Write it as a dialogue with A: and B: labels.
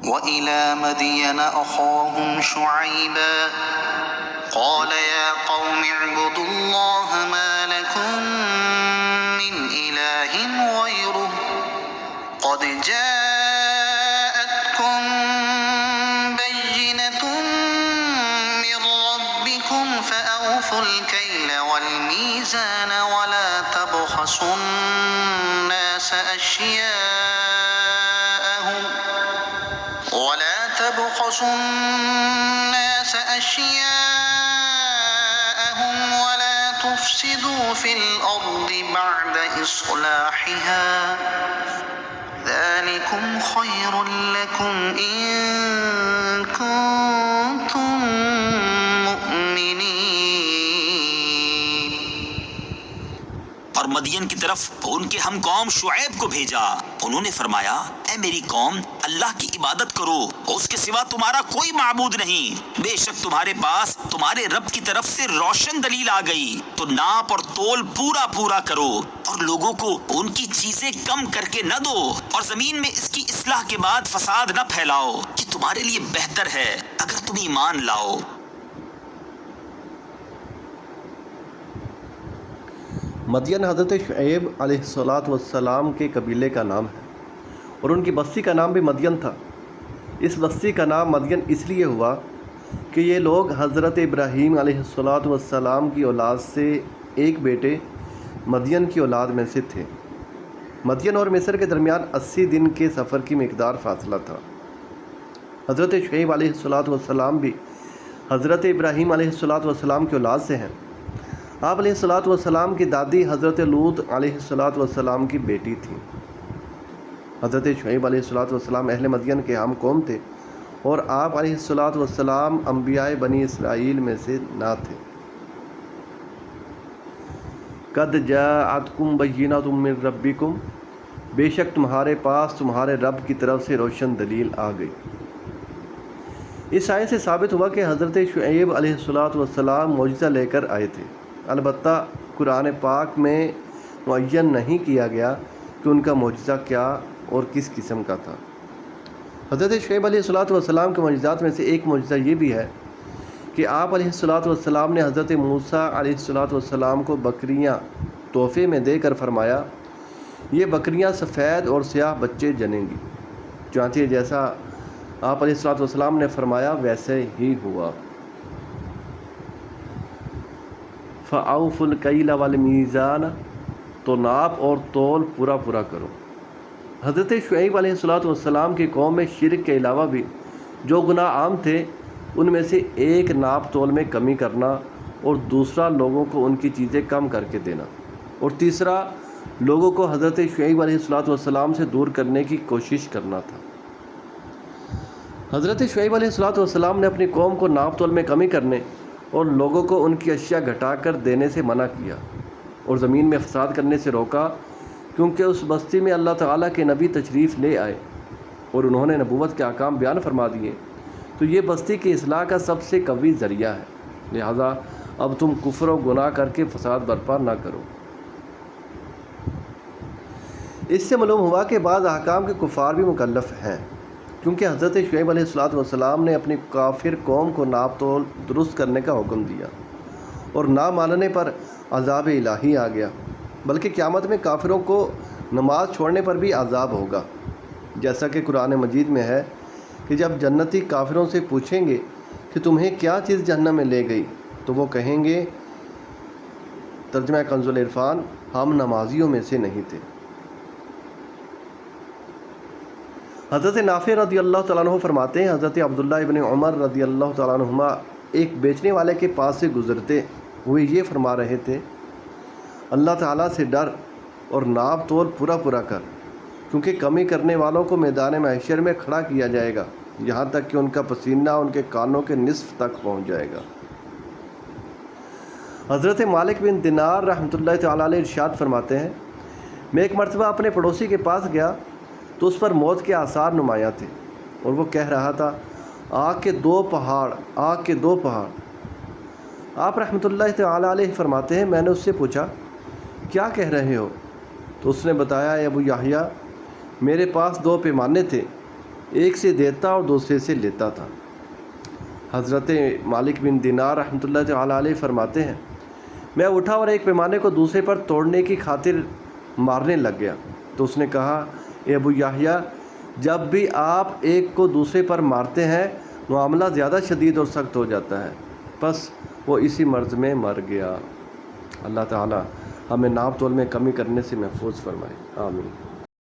A: وإلى مدين أخاهم شعيبا قال يا قوم اعبدوا الله ما لكم من إله غيره قد جاءتكم بينة من ربكم فأوفوا الكيل والميزان ولا تبخسوا الناس أشياءهم ولا تفسدوا في الأرض بعد إصلاحها ذلكم خير لكم إن كنتم مؤمنين۔
B: اور مدین کی طرف ان کے ہم قوم شعیب کو بھیجا۔ انہوں نے فرمایا اے میری قوم، اللہ کی عبادت کرو، اس کے سوا تمہارا کوئی معبود نہیں۔ بے شک تمہارے پاس تمہارے رب کی طرف سے روشن دلیل آ گئی، تو ناپ اور تول پورا پورا کرو، اور لوگوں کو ان کی چیزیں کم کر کے نہ دو، اور زمین میں اس کی اصلاح کے بعد فساد نہ پھیلاؤ، یہ تمہارے لیے بہتر ہے اگر تم ایمان لاؤ۔
C: مدین حضرت شعیب علیہ السلام کے قبیلے کا نام ہے، اور ان کی بستی کا نام بھی مدین تھا۔ اس بستی کا نام مدین اس لیے ہوا کہ یہ لوگ حضرت ابراہیم علیہ السلام کی اولاد سے ایک بیٹے مدین کی اولاد میں سے تھے۔ مدین اور مصر کے درمیان 80 دن کے سفر کی مقدار فاصلہ تھا۔ حضرت شعیب علیہ السلام بھی حضرت ابراہیم علیہ السلام کی اولاد سے ہیں۔ آپ علیہ السلام کی دادی حضرت لوط علیہ السلام کی بیٹی تھیں۔ حضرت شعیب علیہ السلام اہل مدین کے ہم قوم تھے، اور آپ علیہ السلام انبیاء بنی اسرائیل میں سے نہ تھے۔ قد جاءتکم بینۃ من ربکم، بے شک تمہارے پاس تمہارے رب کی طرف سے روشن دلیل آ گئی۔ اس آیت سے ثابت ہوا کہ حضرت شعیب علیہ السلام معجزہ لے کر آئے تھے، البتہ قرآن پاک میں معین نہیں کیا گیا کہ ان کا معجزہ کیا اور کس قسم کا تھا۔ حضرت شعیب علیہ السلام کے معجزات میں سے ایک معجزہ یہ بھی ہے کہ آپ علیہ السلام نے حضرت موسیٰ علیہ السلام کو بکریاں تحفے میں دے کر فرمایا یہ بکریاں سفید اور سیاہ بچے جنیں گی، چنانچہ جیسا آپ علیہ السلام نے فرمایا ویسے ہی ہوا۔ فَأَوْفُوا الْكَيْلَ وَالْمِيزَانَ، تو ناپ اور تول پورا پورا کرو۔ حضرت شعیب علیہ السلام کی قوم میں شرک کے علاوہ بھی جو گناہ عام تھے، ان میں سے ایک ناپ تول میں کمی کرنا، اور دوسرا لوگوں کو ان کی چیزیں کم کر کے دینا، اور تیسرا لوگوں کو حضرت شعیب علیہ السلام سے دور کرنے کی کوشش کرنا تھا۔ حضرت شعیب علیہ السلام نے اپنی قوم کو ناپ تول میں کمی کرنے اور لوگوں کو ان کی اشیاء گھٹا کر دینے سے منع کیا، اور زمین میں فساد کرنے سے روکا، کیونکہ اس بستی میں اللہ تعالیٰ کے نبی تشریف لے آئے اور انہوں نے نبوت کے احکام بیان فرما دیے، تو یہ بستی کی اصلاح کا سب سے قوی ذریعہ ہے، لہذا اب تم کفر و گناہ کر کے فساد برپا نہ کرو۔ اس سے معلوم ہوا کہ بعض احکام کے کفار بھی مکلف ہیں، کیونکہ حضرت شعیب علیہ السلام نے اپنی کافر قوم کو ناپ تول درست کرنے کا حکم دیا، اور نہ ماننے پر عذاب الہی آ گیا، بلکہ قیامت میں کافروں کو نماز چھوڑنے پر بھی عذاب ہوگا، جیسا کہ قرآن مجید میں ہے کہ جب جنتی کافروں سے پوچھیں گے کہ تمہیں کیا چیز جہنم میں لے گئی، تو وہ کہیں گے، ترجمہ کنز العرفان، ہم نمازیوں میں سے نہیں تھے۔ حضرت نافع رضی اللہ تعالیٰ عنہ فرماتے ہیں حضرت عبداللہ ابن عمر رضی اللہ تعالیٰ عنہما ایک بیچنے والے کے پاس سے گزرتے ہوئے یہ فرما رہے تھے، اللہ تعالیٰ سے ڈر اور ناپ تول پورا پورا کر، کیونکہ کمی کرنے والوں کو میدان محشر میں کھڑا کیا جائے گا، یہاں تک کہ ان کا پسینہ ان کے کانوں کے نصف تک پہنچ جائے گا۔ حضرت مالک بن دینار رحمۃ اللہ تعالیٰ علیہ ارشاد فرماتے ہیں، میں ایک مرتبہ اپنے پڑوسی کے پاس گیا تو اس پر موت کے آثار نمایاں تھے، اور وہ کہہ رہا تھا، آگ کے دو پہاڑ، آگ کے دو پہاڑ۔ آپ رحمۃ اللہ تعالیٰ علیہ فرماتے ہیں، میں نے اس سے پوچھا کیا کہہ رہے ہو؟ تو اس نے بتایا، اے ابو یحییٰ، میرے پاس دو پیمانے تھے، ایک سے دیتا اور دوسرے سے لیتا تھا۔ حضرت مالک بن دینار رحمۃ اللہ تعالیٰ علیہ فرماتے ہیں، میں اٹھا اور ایک پیمانے کو دوسرے پر توڑنے کی خاطر مارنے لگ گیا، تو اس نے کہا، اے ابو یحییٰ، جب بھی آپ ایک کو دوسرے پر مارتے ہیں معاملہ زیادہ شدید اور سخت ہو جاتا ہے۔ بس وہ اسی مرض میں مر گیا۔ اللہ تعالیٰ ہمیں ناپ تول میں کمی کرنے سے محفوظ فرمائے، آمین۔